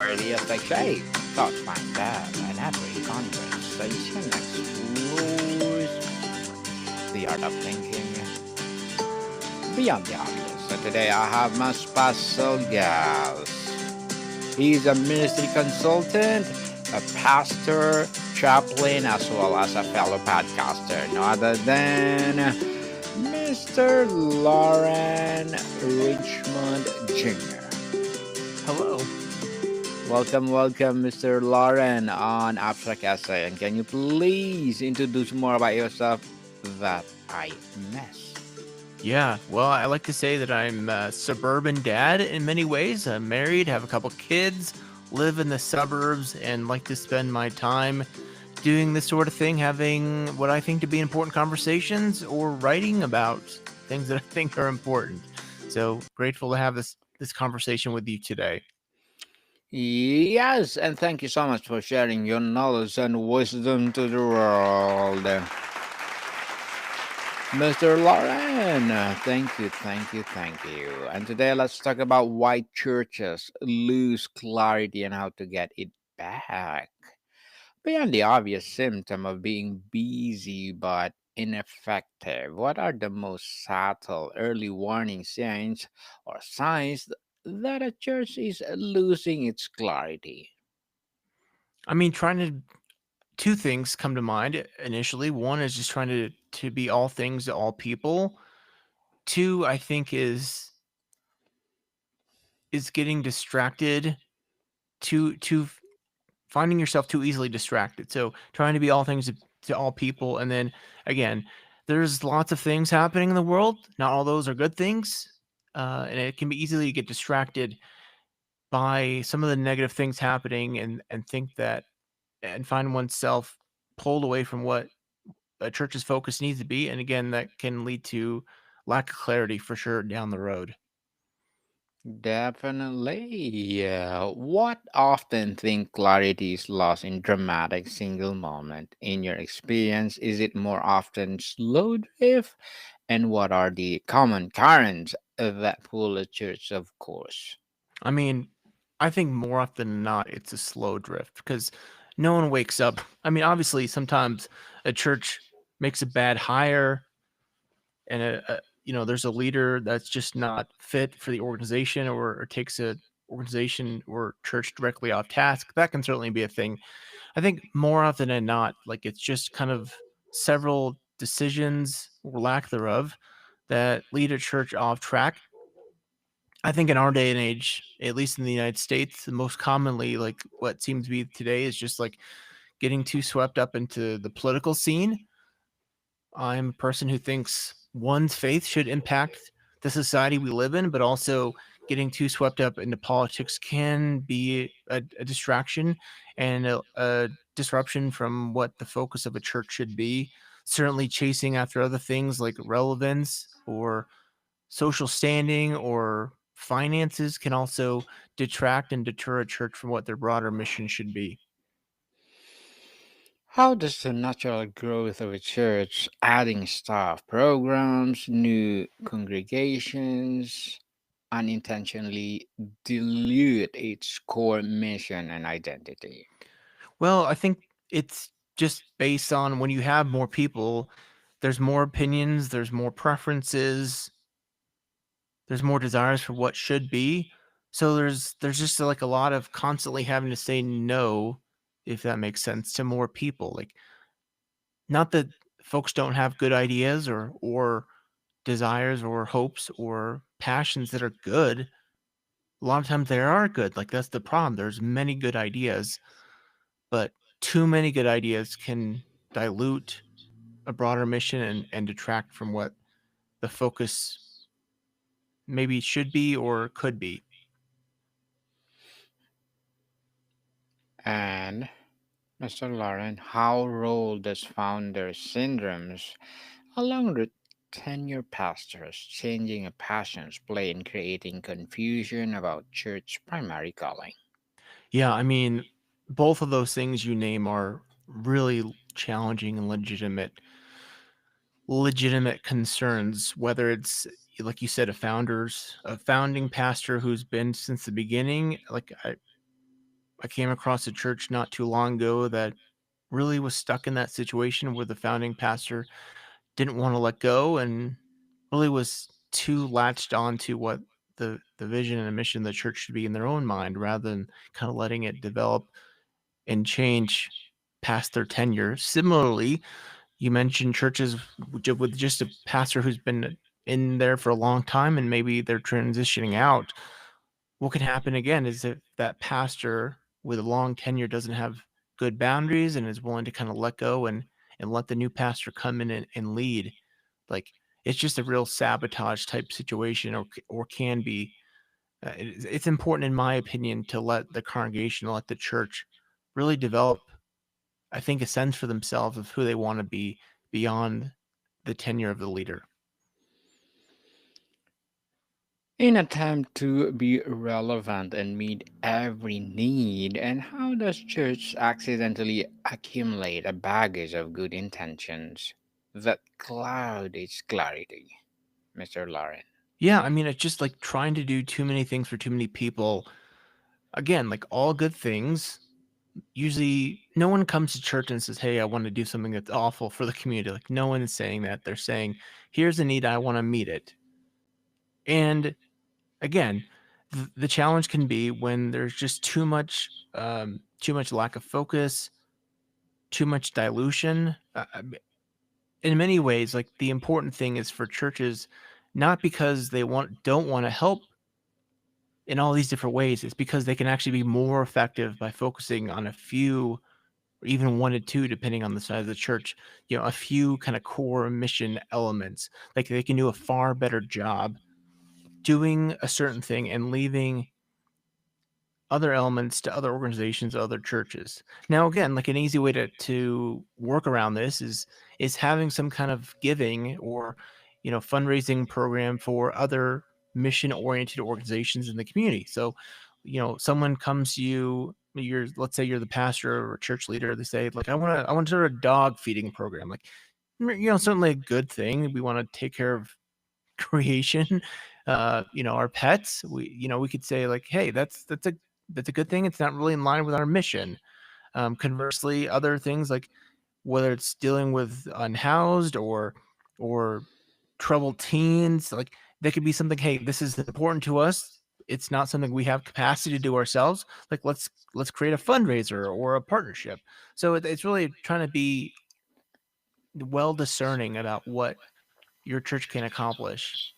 Early as I say, thoughts find that an every conversation explores the art of thinking beyond the obvious. So today I have my special guest. He's a ministry consultant, a pastor, chaplain, as well as a fellow podcaster. No other than Mr. Loren Richmond Jr. Hello. Welcome, Mr. Loren on Abstract Essay. And can you please introduce more about yourself that I missed? Yeah, well, I like to say that I'm a suburban dad in many ways. I'm married, have a couple kids, live in the suburbs, and like to spend my time doing this sort of thing, having what I think to be important conversations or writing about things that I think are important. So grateful to have this conversation with you today. Yes, and thank you so much for sharing your knowledge and wisdom to the world. Mr. Lauren, thank you. And today let's talk about why churches lose clarity and how to get it back. Beyond the obvious symptom of being busy but ineffective, what are the most subtle early warning signs or signs that a church is losing its clarity? I mean, two things come to mind initially. One is just trying to be all things to all people. Two, I think is getting distracted too finding yourself too easily distracted. So trying to be all things to all people, and then again, there's lots of things happening in the world. Not all those are good things, and it can be easily get distracted by some of the negative things happening, and think that and find oneself pulled away from what a church's focus needs to be. And again, that can lead to lack of clarity for sure down the road. Definitely. Yeah. What often think clarity is lost in dramatic single moment? In your experience, is it more often slow drift? And what are the common currents that pull a church of course? I mean, I think more often than not, it's a slow drift because no one wakes up. I mean, obviously, sometimes a church makes a bad hire, and there's a leader that's just not fit for the organization, or takes a organization or church directly off task. That can certainly be a thing. I think more often than not, like it's just kind of several decisions or lack thereof that lead a church off track. I think in our day and age, at least in the United States, the most commonly, like what seems to be today, is just like getting too swept up into the political scene. I'm a person who thinks one's faith should impact the society we live in, but also getting too swept up into politics can be a distraction and a disruption from what the focus of a church should be. Certainly, chasing after other things like relevance or social standing or finances can also detract and deter a church from what their broader mission should be. How does the natural growth of a church, adding staff, programs, new congregations, unintentionally dilute its core mission and identity? Well, I think it's just based on when you have more people, there's more opinions, there's more preferences, there's more desires for what should be. So there's just like a lot of constantly having to say no, if that makes sense, to more people. Like, not that folks don't have good ideas or desires or hopes or passions that are good. A lot of times they are good. Like, that's the problem. There's many good ideas, but too many good ideas can dilute a broader mission and detract from what the focus maybe should be or could be. And Mr. Lauren, how role does founder syndromes along with tenure pastors changing of passions play in creating confusion about church primary calling? Yeah, I mean, both of those things you name are really challenging and legitimate concerns, whether it's like you said, a founding pastor who's been since the beginning. Like, I came across a church not too long ago that really was stuck in that situation where the founding pastor didn't want to let go and really was too latched on to what the vision and the mission of the church should be in their own mind rather than kind of letting it develop and change past their tenure. Similarly, you mentioned churches with just a pastor who's been in there for a long time and maybe they're transitioning out. What can happen again is if that pastor with a long tenure doesn't have good boundaries and is willing to kind of let go and let the new pastor come in and lead, like it's just a real sabotage type situation or can be. It's important, in my opinion, to let the congregation, let the church really develop, I think, a sense for themselves of who they want to be beyond the tenure of the leader. In attempt to be relevant and meet every need, and how does church accidentally accumulate a baggage of good intentions that cloud its clarity, Mr. Loren? Yeah, I mean, it's just like trying to do too many things for too many people. Again, like all good things, usually no one comes to church and says, "Hey, I want to do something that's awful for the community." Like no one is saying that. They're saying, "Here's a need, I want to meet it." And again, the challenge can be when there's just too much lack of focus, too much dilution. In many ways, like the important thing is for churches, not because they don't want to help in all these different ways, it's because they can actually be more effective by focusing on a few or even one to two, depending on the size of the church, a few kind of core mission elements. Like they can do a far better job doing a certain thing and leaving other elements to other organizations, other churches. Now, again, like an easy way to work around this is having some kind of giving or fundraising program for other mission oriented organizations in the community. So, someone comes to you, let's say you're the pastor or church leader, they say, like, I want to start a dog feeding program. Like, certainly a good thing. We want to take care of creation, our pets. We could say like, hey, that's a good thing. It's not really in line with our mission. Conversely, other things like whether it's dealing with unhoused or troubled teens, like there could be something. Hey, this is important to us. It's not something we have capacity to do ourselves. Like let's create a fundraiser or a partnership. So it's really trying to be well discerning about what your church can accomplish.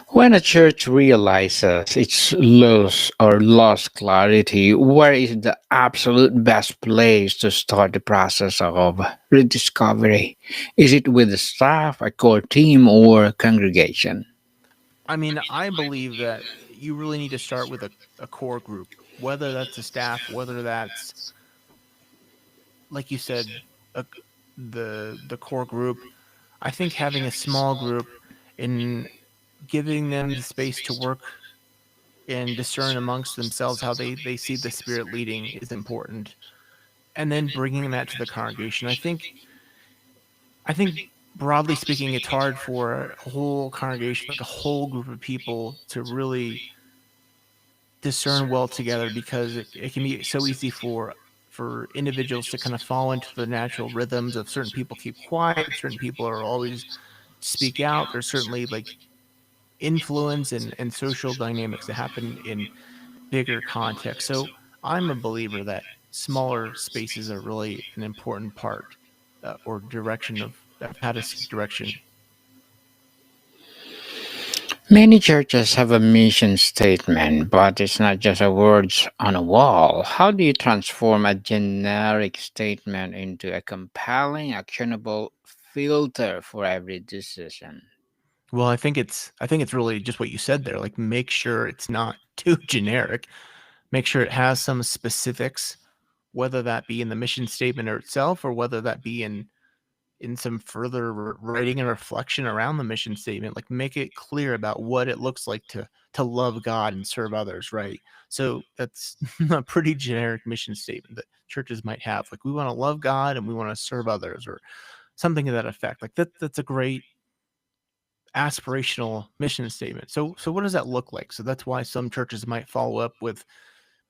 When a church realizes its lost clarity, where is the absolute best place to start the process of rediscovery? Is it with the staff, a core team, or congregation? I mean, I believe that you really need to start with a core group, whether that's the staff, whether that's, like you said, a, the core group. I think having a small group and giving them the space to work and discern amongst themselves how they see the Spirit leading is important, and then bringing that to the congregation. I think broadly speaking, it's hard for a whole congregation, like a whole group of people, to really discern well together because it can be so easy for individuals to kind of fall into the natural rhythms of certain people keep quiet, certain people are always speak out. There's certainly like influence and social dynamics that happen in bigger context. So I'm a believer that smaller spaces are really an important part or direction of how to seek direction. Many churches have a mission statement, but it's not just a words on a wall. How do you transform a generic statement into a compelling, actionable filter for every decision? Well, I think it's really just what you said there. Like make sure it's not too generic. Make sure it has some specifics, whether that be in the mission statement or itself, or whether that be in some further writing and reflection around the mission statement. Like make it clear about what it looks like to love God and serve others, right? So that's a pretty generic mission statement that churches might have. Like we want to love God and we want to serve others, or something to that effect. Like that's a great aspirational mission statement. So what does that look like? So that's why some churches might follow up with,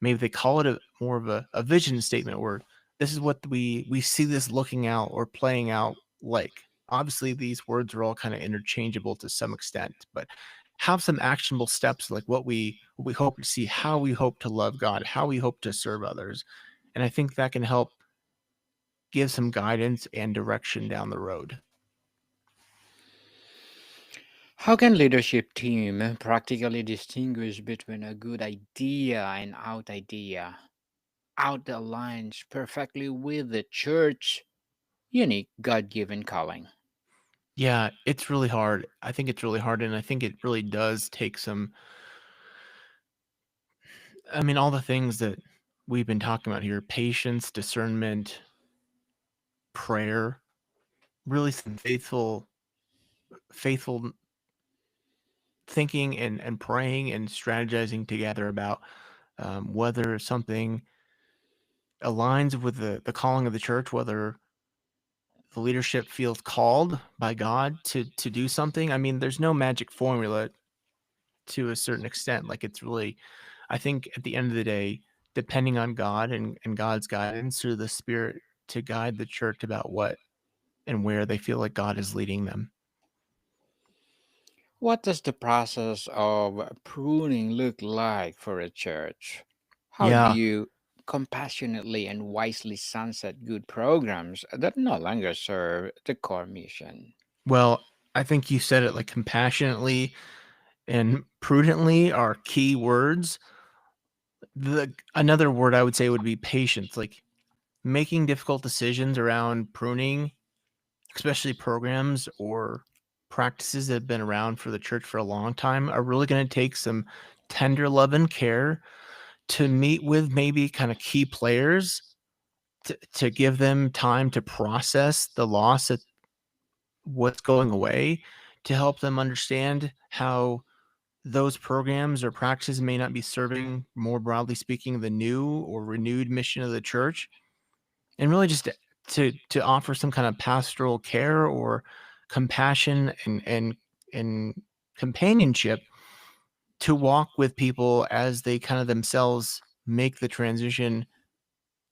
maybe they call it a more of a vision statement, where this is what we see this looking out or playing out like. Obviously, these words are all kind of interchangeable to some extent, but have some actionable steps, like what we hope to see, how we hope to love God, how we hope to serve others. And I think that can help give some guidance and direction down the road. How can leadership team practically distinguish between a good idea and out idea? Out that aligns perfectly with the church unique God-given calling. Yeah, it's really hard. I think it's really hard, and I think it really does take some, I mean, all the things that we've been talking about here: patience, discernment, prayer, really some faithful thinking and praying and strategizing together about whether something aligns with the calling of the church, whether the leadership feels called by God to do something. I mean, there's no magic formula to a certain extent. Like, it's really, I think at the end of the day, depending on God and God's guidance through the Spirit to guide the church about what and where they feel like God is leading them. What does the process of pruning look like for a church? How do Yeah. you compassionately and wisely sunset good programs that no longer serve the core mission? Well, I think you said it, like compassionately and prudently are key words. The another word I would say would be patience, like making difficult decisions around pruning, especially programs or practices that have been around for the church for a long time, are really going to take some tender love and care to meet with maybe kind of key players to give them time to process the loss at what's going away, to help them understand how those programs or practices may not be serving, more broadly speaking, the new or renewed mission of the church, and really just to offer some kind of pastoral care or compassion and companionship to walk with people as they kind of themselves make the transition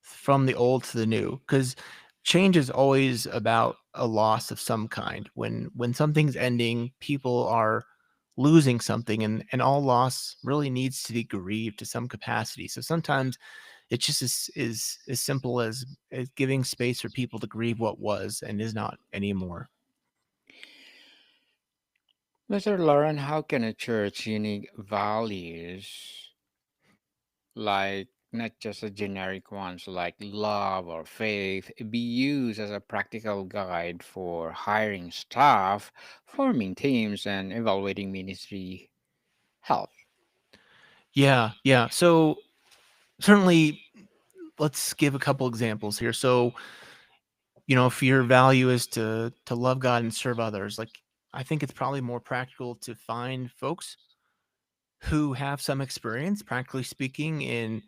from the old to the new, because change is always about a loss of some kind. When something's ending, people are losing something, and all loss really needs to be grieved to some capacity. So sometimes it's just as simple as giving space for people to grieve what was and is not anymore. Mr. Lauren, how can a church unique values, like not just a generic ones like love or faith, be used as a practical guide for hiring staff, forming teams, and evaluating ministry health? Yeah. So certainly, let's give a couple examples here. So, if your value is to love God and serve others, like, I think it's probably more practical to find folks who have some experience, practically speaking, in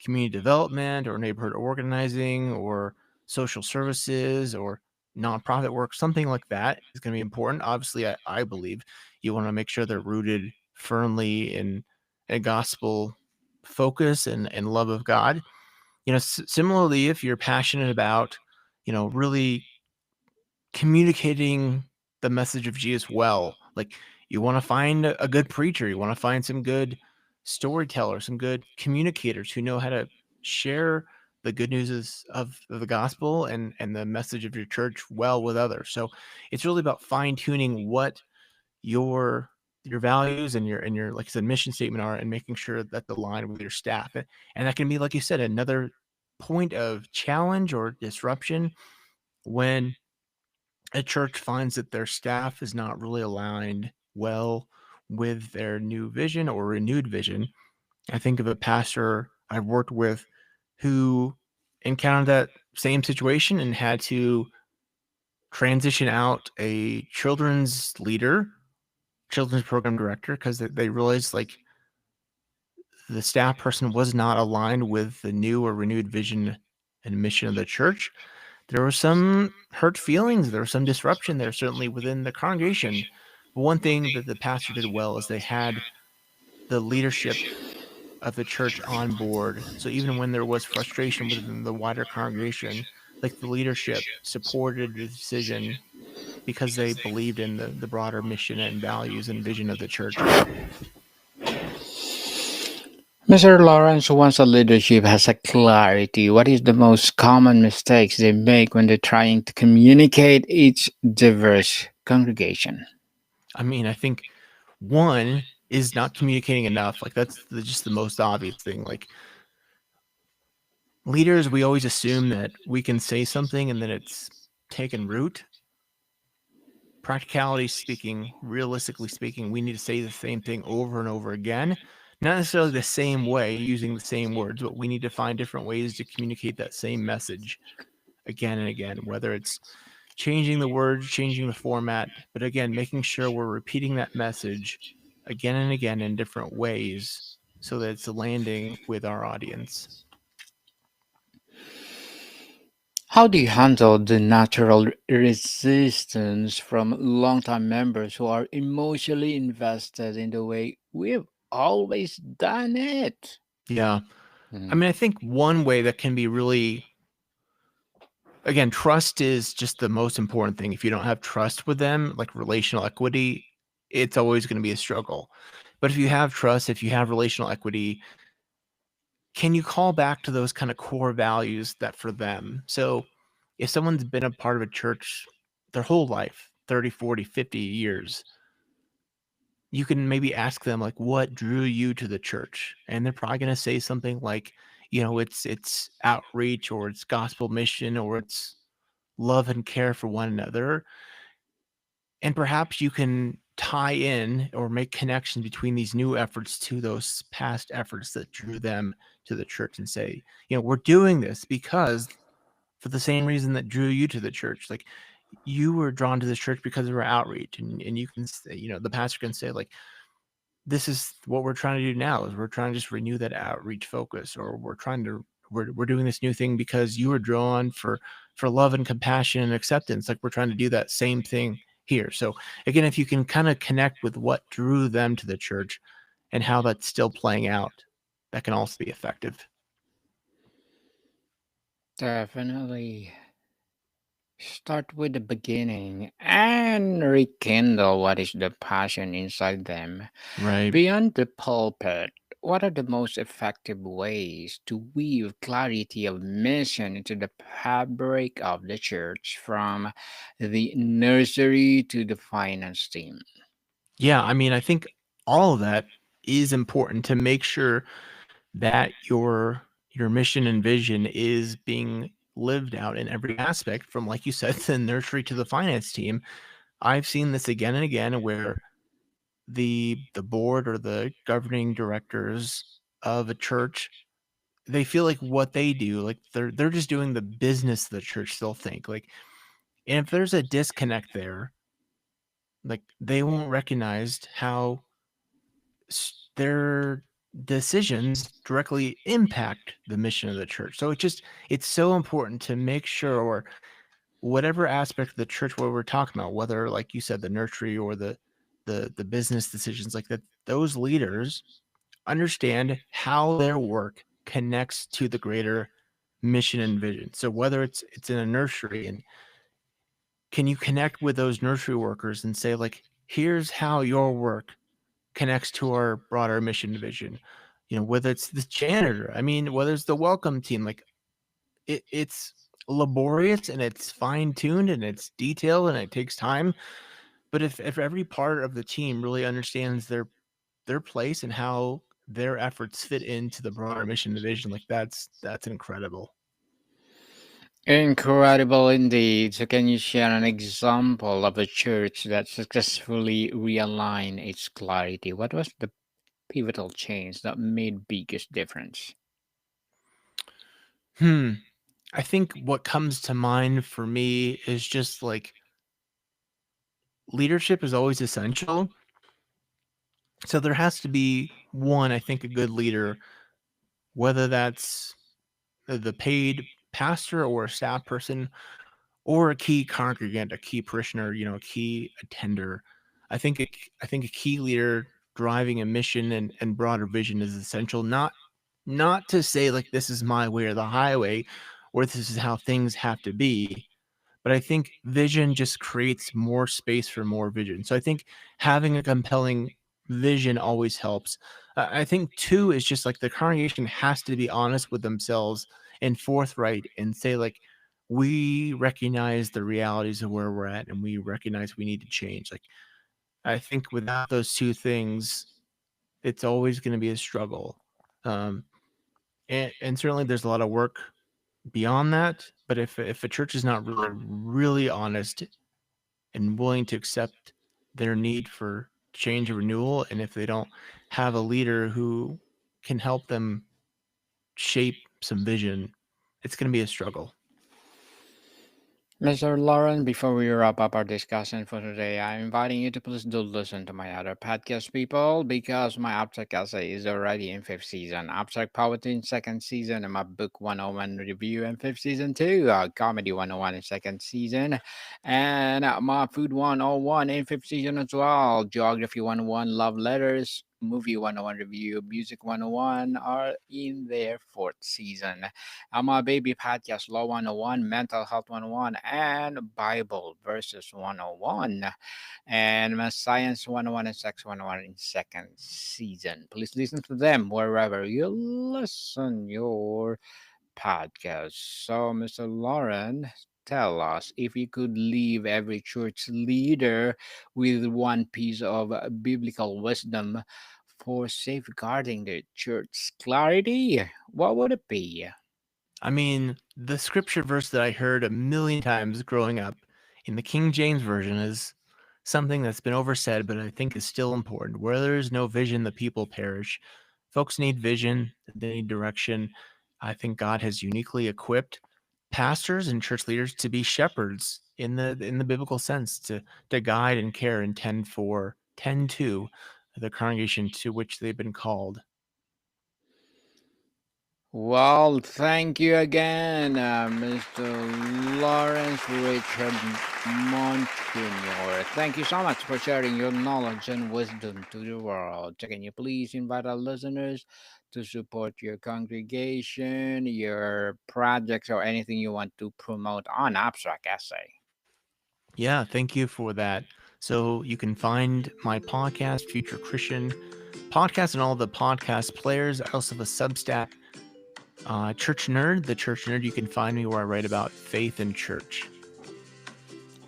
community development or neighborhood organizing or social services or nonprofit work. Something like that is going to be important. Obviously, I believe you want to make sure they're rooted firmly in a gospel focus and love of God. Similarly, if you're passionate about, really communicating the message of Jesus well, like, you want to find a good preacher, you want to find some good storytellers, some good communicators who know how to share the good news of the gospel and the message of your church well with others. So it's really about fine tuning what your your values and your, like I said, mission statement are, and making sure that they align with your staff. And that can be, like you said, another point of challenge or disruption when a church finds that their staff is not really aligned well with their new vision or renewed vision. I think of a pastor I've worked with who encountered that same situation and had to transition out a children's leader, children's program director, because they realized, like, the staff person was not aligned with the new or renewed vision and mission of the church. There were some hurt feelings, there was some disruption there, certainly within the congregation, But one thing that the pastor did well is they had the leadership of the church on board. So even when there was frustration within the wider congregation, like the leadership supported the decision because they believed in the broader mission and values and vision of the church. Mr. Lawrence, once a leadership has a clarity, what is the most common mistakes they make when they're trying to communicate each diverse congregation? I mean, I think one is not communicating enough. Like that's just the most obvious thing. Like leaders, we always assume that we can say something and then it's taken root. Practicality speaking, realistically speaking, we need to say the same thing over and over again. Not necessarily the same way, using the same words, but we need to find different ways to communicate that same message again and again, whether it's changing the words, changing the format, but again, making sure we're repeating that message again and again in different ways so that it's landing with our audience. How do you handle the natural resistance from longtime members who are emotionally invested in the way we've always done it? Yeah. I Mhm. mean, I think one way that can be really, again, trust is just the most important thing. If you don't have trust with them, like relational equity, it's always going to be a struggle. But if you have trust, if you have relational equity, can you call back to those kind of core values that for them? So if someone's been a part of a church their whole life, 30, 40, 50 years, you can maybe ask them like what drew you to the church? And they're probably going to say something like, it's outreach or it's gospel mission or it's love and care for one another. And perhaps you can tie in or make connections between these new efforts to those past efforts that drew them to the church and say, we're doing this because for the same reason that drew you to the church. Like you were drawn to this church because of our outreach. And you can say, the pastor can say, like, this is what we're trying to do now is we're trying to just renew that outreach focus, or we're doing this new thing because you were drawn for love and compassion and acceptance. Like we're trying to do that same thing here. So again, if you can kind of connect with what drew them to the church and how that's still playing out, that can also be effective. Definitely. Start with the beginning and rekindle what is the passion inside them. Right. Beyond the pulpit, what are the most effective ways to weave clarity of mission into the fabric of the church from the nursery to the finance team? Yeah. I mean, I think all of that is important to make sure that your mission and vision is being lived out in every aspect from, like you said, the nursery to the finance team. I've seen this again and again where the board or the governing directors of a church, they feel like what they do, like they're just doing the business of the church, they'll think. Like, and if there's a disconnect there, like they won't recognize how their decisions directly impact the mission of the church. So it's so important to make sure, or whatever aspect of the church where we're talking about, whether like you said, the nursery or the business decisions, like that, those leaders understand how their work connects to the greater mission and vision. So whether it's in a nursery, and can you connect with those nursery workers and say, like, here's how your work connects to our broader mission and vision. Whether it's the janitor, I mean, whether it's the welcome team, like it's laborious and it's fine-tuned and it's detailed and it takes time. But if every part of the team really understands their place and how their efforts fit into the broader mission and vision, like that's incredible. Incredible indeed. So, can you share an example of a church that successfully realigned its clarity? What was the pivotal change that made biggest difference? Hmm. I think what comes to mind for me is just like leadership is always essential. So there has to be one, I think, a good leader, whether that's the paid pastor or a staff person or a key congregant, a key parishioner, a key attender. I think a key leader driving a mission and broader vision is essential. Not to say like this is my way or the highway, or this is how things have to be, but I think vision just creates more space for more vision. So I think having a compelling vision always helps. I think two is just like the congregation has to be honest with themselves and forthright and say like we recognize the realities of where we're at and we recognize we need to change. Like I think without those two things, it's always going to be a struggle. Um, and certainly there's a lot of work beyond that. But if a church is not really honest and willing to accept their need for change and renewal, and if they don't have a leader who can help them shape some vision, it's going to be a struggle. Mr. Loren, before we wrap up our discussion for today, I'm inviting you to please do listen to my other podcast, people, because my abstract essay is already in fifth season, abstract poetry in second season, and my book 101 review in fifth season too, comedy 101 in second season, and my food 101 in fifth season as well, geography 101, love letters, movie 101 review, music 101 are in their fourth season. My baby podcast Law 101, Mental Health 101, and Bible Verses 101, and my Science 101 and Sex 101 in second season. Please listen to them wherever you listen your podcast. So, Mr. Lauren, tell us if you could leave every church leader with one piece of biblical wisdom for safeguarding the church's clarity, what would it be? I mean, the scripture verse that I heard a million times growing up in the King James Version is something that's been oversaid, but I think is still important. Where there is no vision, the people perish. Folks need vision, they need direction. I think God has uniquely equipped pastors and church leaders to be shepherds in the biblical sense, to guide and care and tend to the congregation to which they've been called. Well, thank you again, Mr. Lawrence Richard Jr. Thank you so much for sharing your knowledge and wisdom to the world. Can you please invite our listeners to support your congregation, your projects, or anything you want to promote on Abstract Essay? Yeah, thank you for that. So you can find my podcast, Future Christian Podcast, and all the podcast players. I also have a Substack, Church Nerd. The Church Nerd, you can find me where I write about faith and church.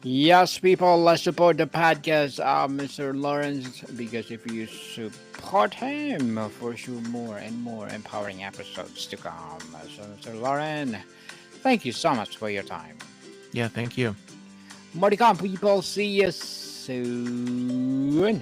Yes, people, let's support the podcast, Mr. Lawrence, because if you support him, for sure more and more empowering episodes to come. So, Mr. Lauren, thank you so much for your time. Yeah, thank you. More to come, people. See you soon.